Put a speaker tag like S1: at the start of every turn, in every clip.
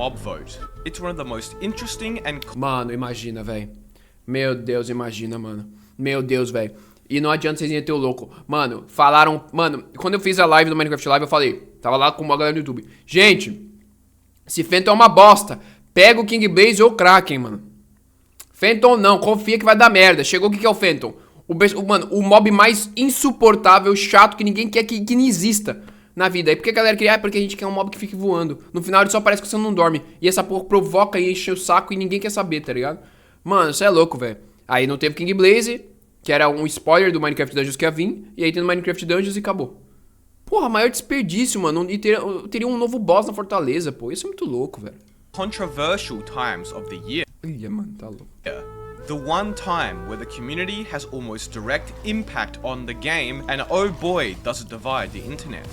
S1: MOBVOTE. It's one of the most interesting and...
S2: Mano, imagina, velho. Meu Deus, imagina, mano. Meu Deus, velho. E não adianta vocês irem ter o louco. Mano, falaram... Mano, quando eu fiz a live do Minecraft Live, eu falei... Tava lá com uma galera do YouTube. Gente, esse Phantom é uma bosta. Pega o King Blaze ou o Kraken, mano. Phantom não, confia que vai dar merda. Chegou o que é o Phantom? Mano, o mob mais insuportável, chato, que ninguém quer que não exista na vida. Aí porque a galera queria, porque a gente quer um mob que fique voando. No final ele só parece que você não dorme. E essa porra provoca e enche o saco e ninguém quer saber, tá ligado? Mano, isso é louco, velho. Aí não teve King Blaze, que era um spoiler do Minecraft Dungeons que ia vir. E aí tem no Minecraft Dungeons e acabou. Porra, maior desperdício, mano. E teria um novo boss na fortaleza, pô. Isso é muito louco, velho.
S1: Controversial times of the year.
S2: Ih, mano, tá louco.
S1: The one time where the community has almost direct impact on the game, and oh boy, does it divide the internet.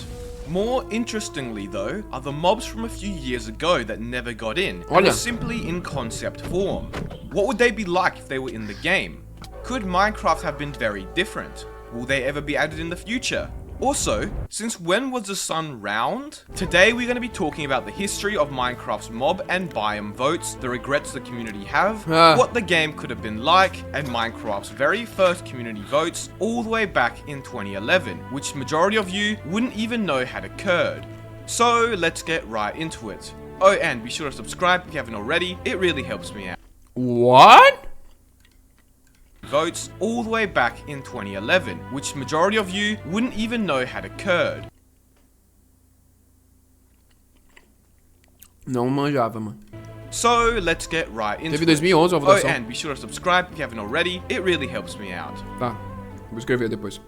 S1: More interestingly though, are the mobs from a few years ago that never got in, and are simply in concept form. What would they be like if they were in the game? Could Minecraft have been very different? Will they ever be added in the future? Also, since when was the sun round? Today we're going to be talking about the history of Minecraft's mob and biome votes, the regrets the community have, what the game could have been like, and Minecraft's very first community votes all the way back in 2011, which majority of you wouldn't even know had occurred. So let's get right into it. Oh, and be sure to subscribe if you haven't already, it really helps me out.
S2: What?
S1: Votes all the way back in 2011, which majority of you wouldn't even know had occurred.
S2: Não manjava, mano.
S1: So let's get right into
S2: Teve 2011 a votação.
S1: Oh, and be sure to subscribe if you haven't already, it really helps me out.
S2: Tá, vou escrever depois.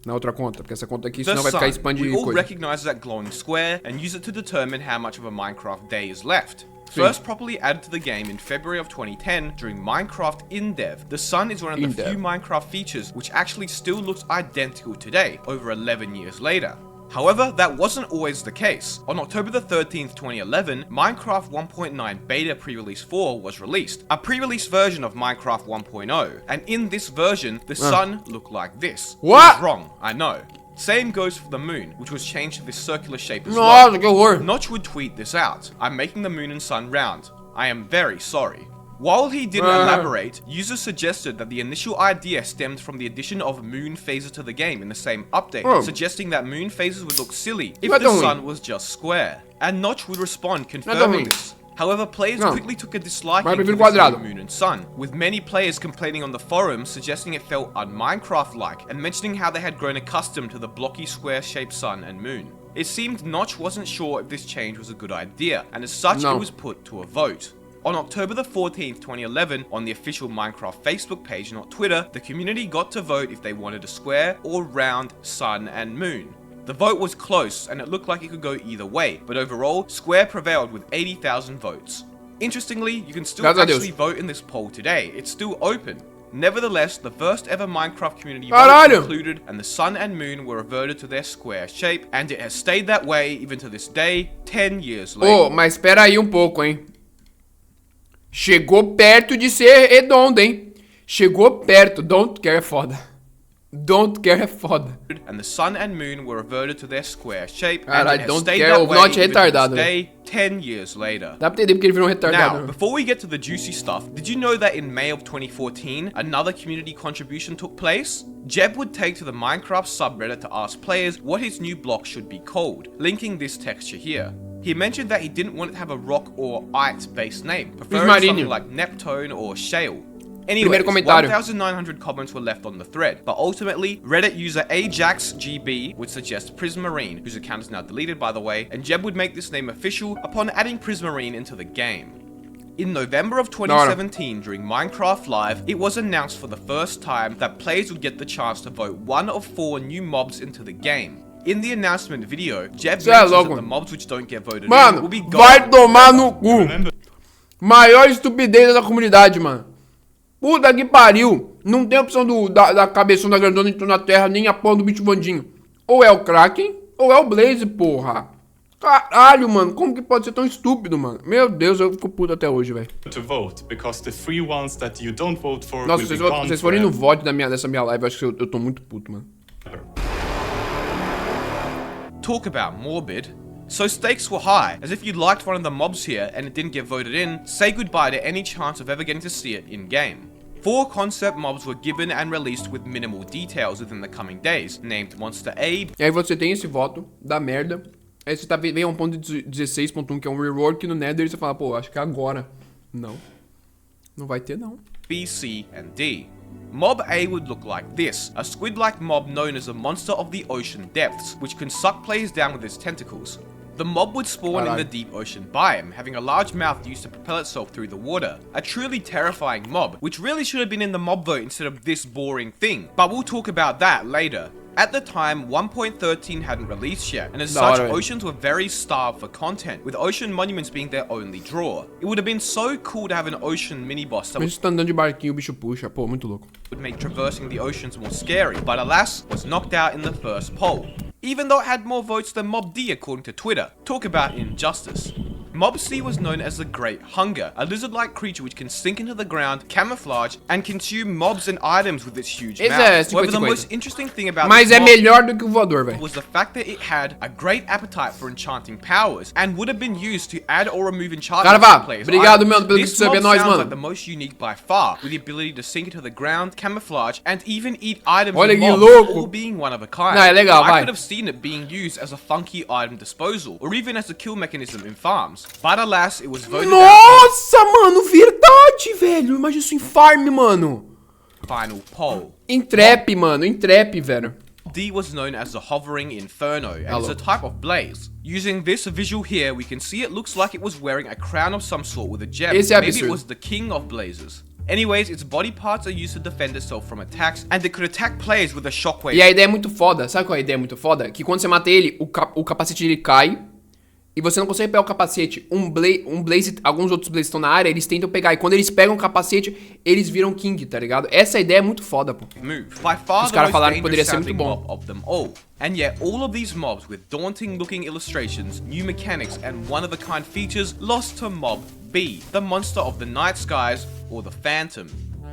S2: Na outra conta, porque essa conta aqui senão vai ficar expandindo
S1: we all
S2: coisa.
S1: recognize that glowing square and use it to determine how much of a Minecraft day is left. First properly added to the game in February of 2010 during Minecraft InDev, the sun is one of the few Minecraft features which actually still looks identical today, over 11 years later. However, that wasn't always the case. On October the 13th, 2011, Minecraft 1.9 Beta Pre-Release 4 was released, a pre-release version of Minecraft 1.0, and in this version, the sun looked like this.
S2: What?
S1: Wrong, I know. Same goes for the moon, which was changed to this circular shape as well.
S2: Nossa, que horror.
S1: Notch would tweet this out. I'm making the moon and sun round. I am very sorry. While he didn't elaborate, users suggested that the initial idea stemmed from the addition of moon phases to the game in the same update, suggesting that moon phases would look silly if the sun was just square. And Notch would respond confirming this. However, players quickly took a disliking to the moon and sun, with many players complaining on the forums suggesting it felt un-Minecraft-like and mentioning how they had grown accustomed to the blocky square-shaped sun and moon. It seemed Notch wasn't sure if this change was a good idea, and as such it was put to a vote. On October the 14th, 2011, on the official Minecraft Facebook page, not Twitter, the community got to vote if they wanted a square or round sun and moon. The vote was close, and it looked like it could go either way, but overall, square prevailed with 80,000 votes. Interestingly, you can still actually vote in this poll today. It's still open. Nevertheless, the first ever Minecraft community vote concluded, and the sun and moon were reverted to their square shape, and it has stayed that way even to this day, 10 years later.
S2: Oh, mas espera aí um pouco, hein? Chegou perto de ser redondo, hein? Chegou perto. Don't care é foda. Don't care é foda.
S1: And the sun and moon were reverted to their square shape.
S2: Caralho, don't care, o Notch é retardado.
S1: Day, 10 years later.
S2: Dá pra entender porque ele virou um retardado.
S1: Now, before we get to the juicy stuff, did you know that in May of 2014, another community contribution took place? Jeb would take to the Minecraft subreddit to ask players what his new block should be called, linking this texture here. He mentioned that he didn't want it to have a rock or ite-based name, preferring something like Neptune or Shale. Anyway, 1,900 comments were left on the thread, but ultimately, Reddit user AjaxGB would suggest Prismarine, whose account is now deleted by the way, and Jeb would make this name official upon adding Prismarine into the game. In November of 2017, during Minecraft Live, it was announced for the first time that players would get the chance to vote one of 4 new mobs into the game. In the announcement video, Jeb mentions that the mobs which don't get voted in will be gone.
S2: Vai tomar no cu. Maior estupidez da comunidade, mano. Puta que pariu. Não tem opção da cabeção da grandona entrou na terra, nem a porra do bicho bandinho. Ou é o Kraken, ou é o Blaze, porra. Caralho, mano. Como que pode ser tão estúpido, mano? Meu Deus, eu fico puto até hoje, velho. Nossa, se vocês forem no vote dessa minha live, eu acho que eu tô muito puto, mano.
S1: Talk about morbid. So stakes were high, as if you liked one of the mobs here and it didn't get voted in, say goodbye to any chance of ever getting to see it in-game. 4 concept mobs were given and released with minimal details within the coming days, named Monster A.
S2: E aí você tem esse voto da merda. Aí você vem a 1.16.1, que é um rework no Nether, e você fala, pô, acho que é agora. Não. Não vai ter, não.
S1: B, C, and D. Mob A would look like this, a squid-like mob known as a monster of the ocean depths, which can suck players down with its tentacles. The mob would spawn in the deep ocean biome, having a large mouth used to propel itself through the water. A truly terrifying mob, which really should have been in the mob vote instead of this boring thing, but we'll talk about that later. At the time, 1.13 hadn't released yet, and as such, oceans were very starved for content, with ocean monuments being their only draw. It would have been so cool to have an ocean mini-boss that
S2: Mas tá andando de barquinho, o bicho puxa. Pô, muito louco.
S1: would make traversing the oceans more scary, but alas, was knocked out in the first poll. Even though it had more votes than Mob D according to Twitter. Talk about injustice. Mob C was known as the Great Hunger, a lizard-like creature which can sink into the ground, camouflage, and consume mobs and items with its huge mouth. However, the most interesting thing about
S2: Mas
S1: this
S2: é melhor do que o voador, velho.
S1: was the fact that it had a great appetite for enchanting powers, and would have been used to add or remove enchantments
S2: Cara,
S1: to players'
S2: obrigado,
S1: items.
S2: mano, pelo que
S1: This
S2: você
S1: mob
S2: sabia nós,
S1: sounds
S2: mano.
S1: like the most unique by far, with the ability to sink into the ground, camouflage, and even eat items
S2: Olha
S1: and
S2: que
S1: mobs,
S2: louco.
S1: all being one of a kind.
S2: Não, é legal,
S1: I
S2: vai.
S1: could have seen it being used as a funky item disposal, or even as a kill mechanism in farms. But alas, it was voted out
S2: Nossa, mano, verdade, velho. Imagina isso em farm, mano.
S1: final poll.
S2: Em trap, mano, em trap, velho.
S1: D was known as the Hovering Inferno, and is a type of blaze. Using this visual here, we can see it looks like it was wearing a crown of some sort with a gem.
S2: Esse é
S1: Maybe it
S2: absurdo.
S1: was the king of blazes. Anyways, its body parts are used to defend itself from attacks, and it could attack players with a shockwave.
S2: E a ideia é muito foda. Sabe qual é a ideia muito foda? Que quando você mata ele, o capacete dele cai. E você não consegue pegar o capacete. Um blaze, alguns outros blazes estão na área, eles tentam pegar. E quando eles pegam o capacete, eles viram king, tá ligado? Essa ideia é muito foda, pô.
S1: Move. By far
S2: Os
S1: the
S2: caras
S1: most
S2: falaram que poderia
S1: dangerous
S2: ser muito
S1: sounding
S2: bom.
S1: mob of them all. And yet, all of these mobs with daunting looking illustrations, new mechanics, and one-of-a-kind features lost to Mob B, the monster of the night skies, or the Phantom.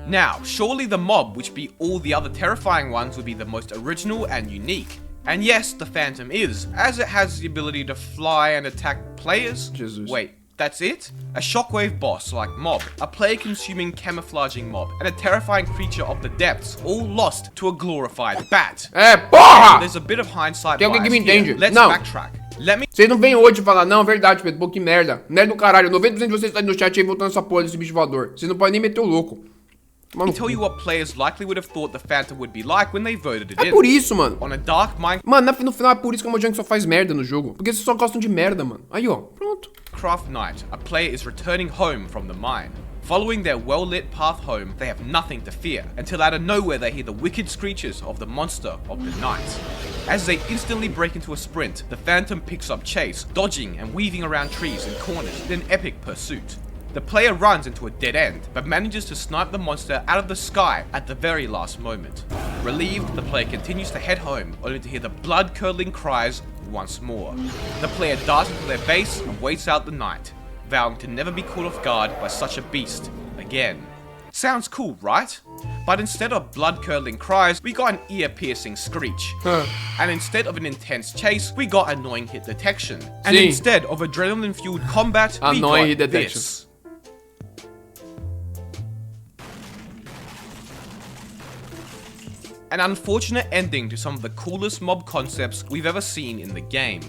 S1: Now, surely the mob, which beat all the other terrifying ones, would be the most original and unique. And yes, the Phantom is, as it has the ability to fly and attack players.
S2: Jesus.
S1: Wait, that's it? A shockwave boss like Mob, a player-consuming camouflaging mob, and a terrifying creature of the depths, all lost to a glorified bat.
S2: É, porra!
S1: There's a bit of hindsight
S2: Tem alguém que
S1: bias
S2: me
S1: here.
S2: entende?
S1: Let's
S2: Não.
S1: backtrack. Let me
S2: Vocês não vêm hoje falar, não, verdade, Pedro, pô, que merda. Merda do caralho. 90% de vocês estão aí no chat aí voltando essa porra desse bicho voador. Vocês não podem nem meter o louco. Mano,
S1: tell you what players likely would have thought the Phantom would be like when they voted it
S2: é
S1: in.
S2: por isso, mano.
S1: On a dark
S2: Mano, no final é por isso que o Mojang só faz merda no jogo. Porque vocês só gostam de merda, mano. Aí, ó, pronto.
S1: Minecraft night, a player is returning home from the mine. Following their well-lit path home, they have nothing to fear, until out of nowhere they hear the wicked screeches of the monster of the night. As they instantly break into a sprint, the Phantom picks up chase, dodging and weaving around trees and corners in an epic pursuit. The player runs into a dead end, but manages to snipe the monster out of the sky at the very last moment. Relieved, the player continues to head home, only to hear the blood-curdling cries once more. The player darts into their base and waits out the night, vowing to never be caught off guard by such a beast again. Sounds cool, right? But instead of blood-curdling cries, we got an ear-piercing screech. And instead of an intense chase, we got annoying hit detection. And
S2: Sim.
S1: instead of adrenaline-fueled combat, we
S2: Annoying
S1: got
S2: hit detection.
S1: this. An unfortunate ending to some of the coolest mob concepts we've ever seen in the game.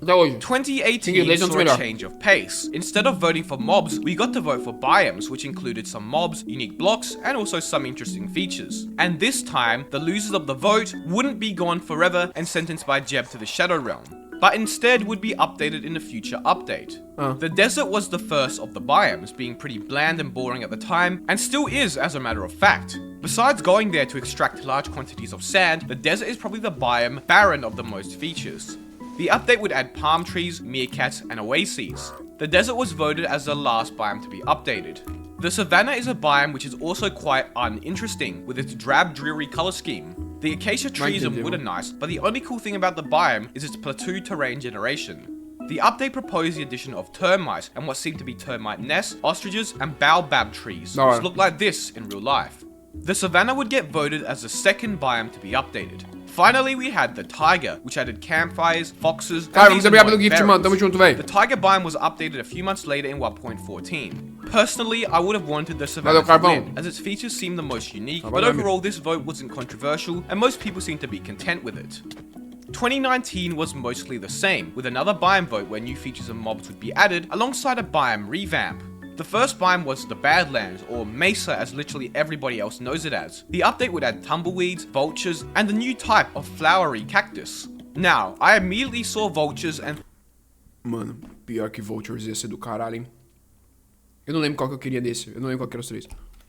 S2: Até hoje.
S1: 2018
S2: Inglês
S1: saw
S2: melhor.
S1: a change of pace. Instead of voting for mobs, we got to vote for biomes, which included some mobs, unique blocks, and also some interesting features. And this time, the losers of the vote wouldn't be gone forever and sentenced by Jeb to the Shadow Realm, but instead would be updated in a future update. The desert was the first of the biomes, being pretty bland and boring at the time, and still is as a matter of fact. Besides going there to extract large quantities of sand, the desert is probably the biome barren of the most features. The update would add palm trees, meerkats, and oases. The desert was voted as the last biome to be updated. The savanna is a biome which is also quite uninteresting, with its drab, dreary color scheme. The acacia trees and wood are nice, but the only cool thing about the biome is its plateau terrain generation. The update proposed the addition of termites and what seemed to be termite nests, ostriches, and baobab trees, which look like this in real life. The savanna would get voted as the second biome to be updated. Finally, we had the Tiger, which added campfires, foxes,
S2: Cara,
S1: and
S2: muito
S1: these
S2: obrigado pelo
S1: annoying
S2: gift, mano. Tamo
S1: berries.
S2: junto, véi.
S1: The Tiger biome was updated a few months later in 1.14. Personally, I would have wanted the Savannah
S2: Valeu,
S1: to win,
S2: Carvão.
S1: as its features seem the most unique, but
S2: valeu, amigo.
S1: overall this vote wasn't controversial, and most people seem to be content with it. 2019 was mostly the same, with another biome vote where new features and mobs would be added, alongside a biome revamp. The first biome was the Badlands, or Mesa as literally everybody else knows it as. The update would add tumbleweeds, vultures, and a new type of flowery cactus. Now, I immediately saw vultures and
S2: Mano, pior que Vultures ia ser do caralho, hein? Eu não lembro qual que eu queria desse. Eu não lembro qual que era os três.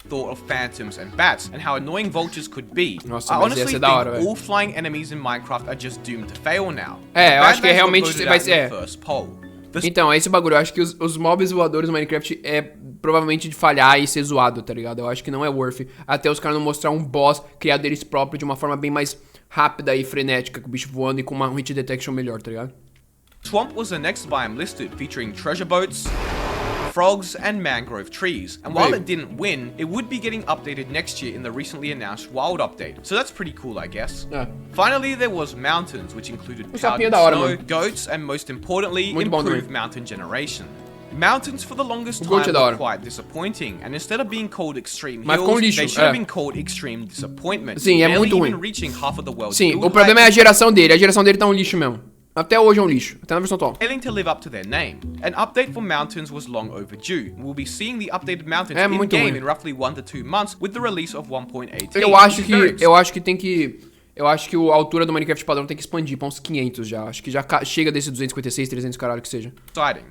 S1: thought of phantoms and bats, and how annoying vultures could be.
S2: Nossa,
S1: I
S2: mas
S1: honestly
S2: ia ser
S1: think
S2: da hora, velho.
S1: all flying enemies in Minecraft are just doomed to fail now.
S2: É, eu acho que
S1: Badlands
S2: realmente
S1: got voted
S2: vai
S1: out in the
S2: ser.
S1: first poll. The
S2: Então, é esse bagulho. Eu acho que os mobs voadores no Minecraft é provavelmente de falhar e ser zoado, tá ligado? Eu acho que não é worth. Até os caras não mostrar um boss criado deles próprio de uma forma bem mais rápida e frenética, com o bicho voando e com uma hit detection melhor, tá ligado?
S1: Swamp was the next biome listed, featuring treasure boats, frogs, and mangrove trees. And while
S2: Wait.
S1: it didn't win, it would be getting updated next year in the recently announced Wild update. So that's pretty cool, I guess.
S2: É.
S1: Finally, there was mountains, which included
S2: O sapinho
S1: powdered
S2: é da hora,
S1: snow,
S2: mano.
S1: goats, and most importantly,
S2: Muito bom
S1: improved
S2: também.
S1: mountain generation. Mountains for the longest
S2: O goat
S1: time
S2: é da
S1: were
S2: hora.
S1: quite disappointing, and instead of being called extreme
S2: Mas ficou um
S1: hills,
S2: lixo,
S1: they should have
S2: é.
S1: been called extreme disappointment.
S2: Sim, é
S1: barely
S2: muito
S1: even
S2: ruim.
S1: reaching half of the world's
S2: Sim,
S1: build
S2: o problema é
S1: height.
S2: a geração dele. A geração dele tá um lixo mesmo. Até hoje é um lixo. Até na versão atual.
S1: Failing to live up to their name. An update for mountains was long overdue. We'll be seeing the updated mountains
S2: É
S1: in
S2: muito
S1: game
S2: ruim.
S1: in roughly 1 to 2 months with the release of 1.18.
S2: Eu acho
S1: which is very
S2: eu acho que a altura do Minecraft padrão tem que expandir pra uns 500 já. Acho que já chega desse 256, 300 caralho que seja.
S1: exciting.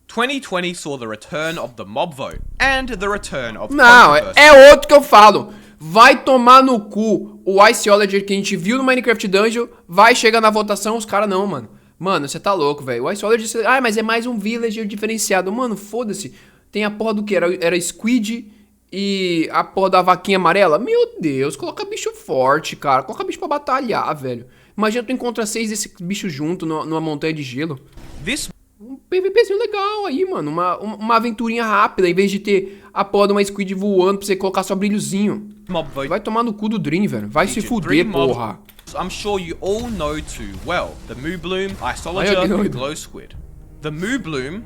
S1: 2020 saw the return of the mob vote and the return of
S2: Não,
S1: controversy.
S2: é outro que eu falo. Vai tomar no cu o Iceology que a gente viu no Minecraft Dungeon. Vai chegar na votação, os caras não, mano. Mano, você tá louco, velho. O Iceology, mas é mais um villager diferenciado. Mano, foda-se. Tem a porra do que? Era Squid e a porra da vaquinha amarela. Meu Deus, coloca bicho forte, cara. Coloca bicho pra batalhar, velho. Imagina tu encontra 6 desses bichos juntos numa montanha de gelo.
S1: This
S2: Um PVPzinho legal aí, mano. Uma aventurinha rápida, em vez de ter a porra de uma Squid voando pra você colocar só brilhozinho.
S1: mob vote
S2: Vai tomar no cu do Dream, velho. Vai se
S1: featured
S2: fuder,
S1: 3 mobs
S2: porra.
S1: I'm sure you all know too well. The Moo Bloom,
S2: Ai,
S1: Iceologer,
S2: eu
S1: and
S2: doido.
S1: Glow Squid. The Moo Bloom,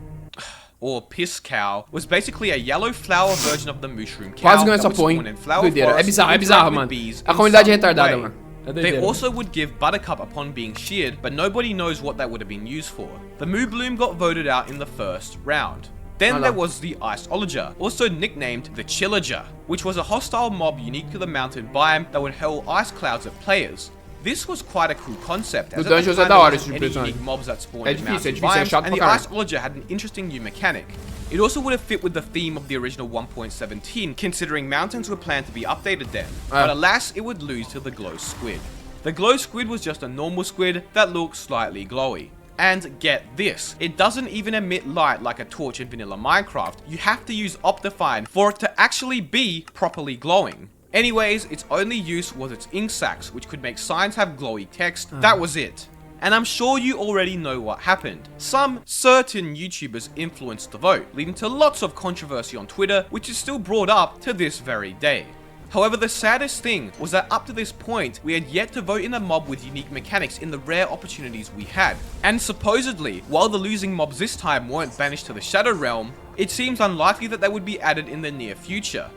S1: or Piss Cow, was basically a yellow flower version of the mushroom cow
S2: Quase ganhou
S1: that
S2: essa
S1: would
S2: porra,
S1: spawn
S2: hein?
S1: in flower
S2: Doideira. É
S1: forests
S2: bizarro,
S1: and
S2: é bizarro,
S1: interact with
S2: mano.
S1: bees
S2: A
S1: in
S2: comunidade é
S1: some
S2: retardada,
S1: way.
S2: mano. É
S1: They
S2: doideira.
S1: also would give Buttercup upon being sheared, but nobody knows what that would have been used for. The Moo Bloom got voted out in the first round. Then
S2: Hello.
S1: there was the Iceologer, also nicknamed the Chillager, which was a hostile mob unique to the mountain biome that would hurl ice clouds at players. This was quite a cool concept, as
S2: No
S1: at the
S2: Dungeons é
S1: time
S2: da
S1: there
S2: hora
S1: wasn't
S2: esse
S1: any
S2: personagem.
S1: unique mobs that spawned
S2: É
S1: in
S2: difícil,
S1: mountain
S2: é difícil, é
S1: biomes,
S2: chato
S1: and
S2: pra
S1: the
S2: caralho.
S1: Iceologer had an interesting new mechanic. It also would have fit with the theme of the original 1.17, considering mountains were planned to be updated then. But alas, it would lose to the Glow Squid. The Glow Squid was just a normal squid that looked slightly glowy. And get this, it doesn't even emit light like a torch in vanilla Minecraft. You have to use Optifine for it to actually be properly glowing. Anyways, its only use was its ink sacs, which could make signs have glowy text. That was it. And I'm sure you already know what happened. Some certain YouTubers influenced the vote, leading to lots of controversy on Twitter, which is still brought up to this very day. However, the saddest thing was that up to this point, we had yet to vote in a mob with unique mechanics in the rare opportunities we had. And supposedly, while the losing mobs this time weren't banished to the Shadow Realm, it seems unlikely that they would be added in the near future.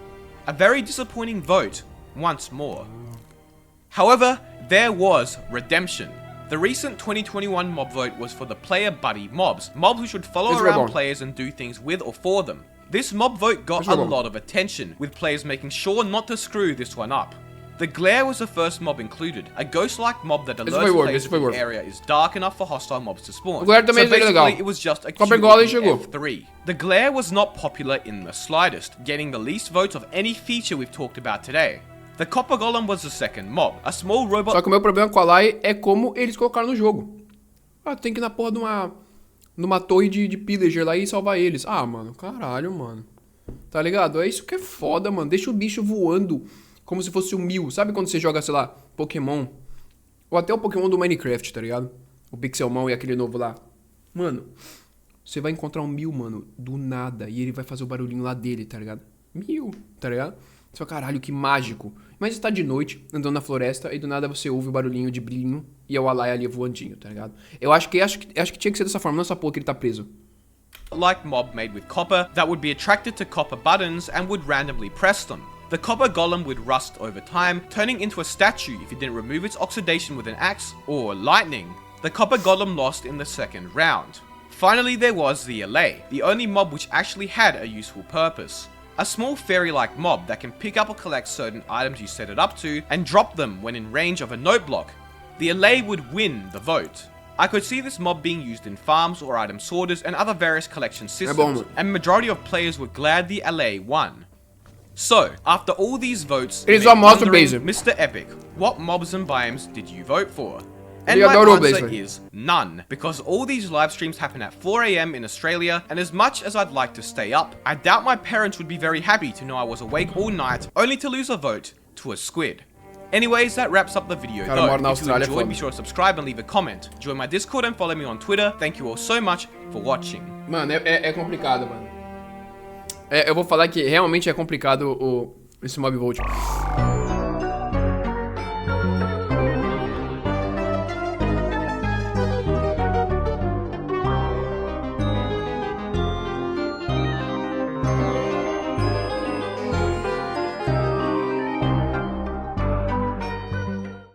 S1: A very disappointing vote, once more. However, there was redemption. The recent 2021 mob vote was for the player buddy mobs which would follow
S2: This is
S1: around
S2: very bon.
S1: players and do things with or for them. This mob vote got
S2: This is
S1: a
S2: very bon.
S1: lot of attention, with players making sure not to screw this one up. The Glare was the first mob included, a ghost-like mob that
S2: foi
S1: alerts
S2: work,
S1: players
S2: esse foi
S1: if
S2: work.
S1: the area is dark enough for hostile mobs to spawn.
S2: O Glare também
S1: so
S2: é
S1: basically,
S2: legal.
S1: it was just a
S2: Copper
S1: cute
S2: Golem
S1: looking
S2: chegou.
S1: F3. The Glare was not popular in the slightest, getting the least votes of any feature we've talked about today. The Copper Golem was the second mob, a small robot.
S2: Só que o meu problema com a Lai é como eles colocaram no jogo. Ah, tem que ir na porra numa torre de pillager lá e salvar eles. Ah, mano, caralho, mano. Tá ligado? É isso que é foda, mano. Deixa o bicho voando como se fosse um Mew. Sabe quando você joga, sei lá, Pokémon? Ou até o Pokémon do Minecraft, tá ligado? O Pixelmon e aquele novo lá. Mano, você vai encontrar um Mew, mano, do nada. E ele vai fazer o barulhinho lá dele, tá ligado? Mew, tá ligado? Você fala, caralho, que mágico. Mas você tá de noite, andando na floresta, e do nada você ouve o barulhinho de brilhinho e é o Alai ali voandinho, tá ligado? Eu acho que tinha que ser dessa forma, não essa porra que ele tá preso.
S1: Like mob made with copper that would be attracted to copper buttons and would randomly press them. The copper golem would rust over time, turning into a statue if you didn't remove its oxidation with an axe or lightning. The copper golem lost in the second round. Finally, there was the Allay, the only mob which actually had a useful purpose. A small fairy-like mob that can pick up or collect certain items you set it up to and drop them when in range of a note block. The Allay would win the vote. I could see this mob being used in farms or item sorters and other various collection systems, and majority of players were glad the Allay won. So, after all these votes, Mr. Epic, what mobs and biomes did you vote for? And my answer is none, because all these live streams happen at 4 AM in Australia, and as much as I'd like to stay up, I doubt my parents would be very happy to know I was awake all night, only to lose a vote to a squid. Anyways, that wraps up the video though. If you enjoyed, be sure to subscribe and leave a comment. Join my Discord and follow me on Twitter. Thank you all so much for watching.
S2: Mano, é complicado, mano. Eu vou falar que realmente é complicado esse MOBVOTE.